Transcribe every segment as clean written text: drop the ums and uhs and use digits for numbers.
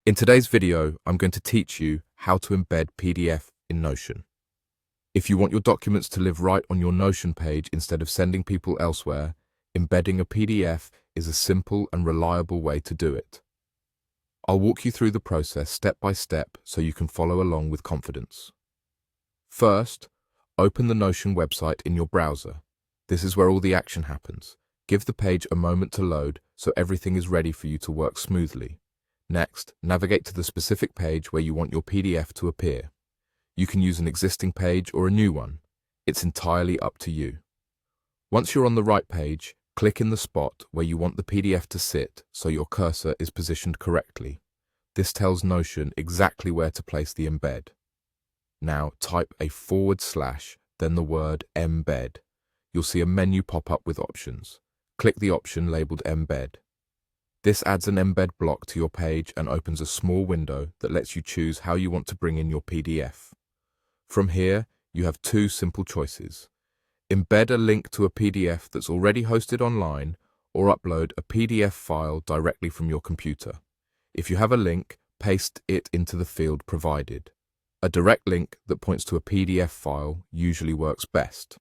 In today's video, I'm going to teach you how to embed PDF in Notion. If you want your documents to live right on your Notion page instead of sending people elsewhere, embedding a PDF is a simple and reliable way to do it. I'll walk you through the process step by step so you can follow along with confidence. First, open the Notion website in your browser. This is where all the action happens. Give the page a moment to load so everything is ready for you to work smoothly. Next, navigate to the specific page where you want your PDF to appear. You can use an existing page or a new one. It's entirely up to you. Once you're on the right page, click in the spot where you want the PDF to sit so your cursor is positioned correctly. This tells Notion exactly where to place the embed. Now type a /, then the word embed. You'll see a menu pop up with options. Click the option labeled embed. This adds an embed block to your page and opens a small window that lets you choose how you want to bring in your PDF. From here, you have two simple choices. Embed a link to a PDF that's already hosted online, or upload a PDF file directly from your computer. If you have a link, paste it into the field provided. A direct link that points to a PDF file usually works best.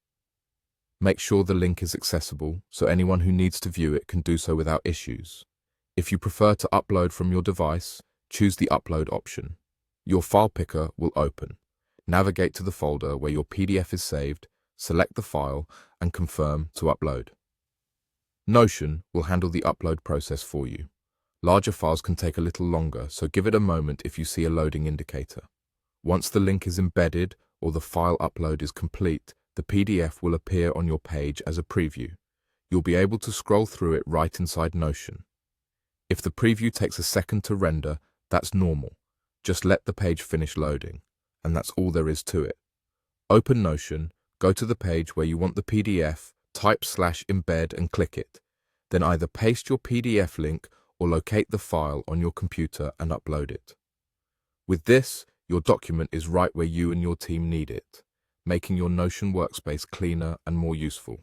Make sure the link is accessible so anyone who needs to view it can do so without issues. If you prefer to upload from your device, choose the Upload option. Your file picker will open. Navigate to the folder where your PDF is saved, select the file, and confirm to upload. Notion will handle the upload process for you. Larger files can take a little longer, so give it a moment if you see a loading indicator. Once the link is embedded or the file upload is complete, the PDF will appear on your page as a preview. You'll be able to scroll through it right inside Notion. If the preview takes a second to render, that's normal. Just let the page finish loading, and that's all there is to it. Open Notion, go to the page where you want the PDF, type /embed and click it. Then either paste your PDF link or locate the file on your computer and upload it. With this, your document is right where you and your team need it, making your Notion workspace cleaner and more useful.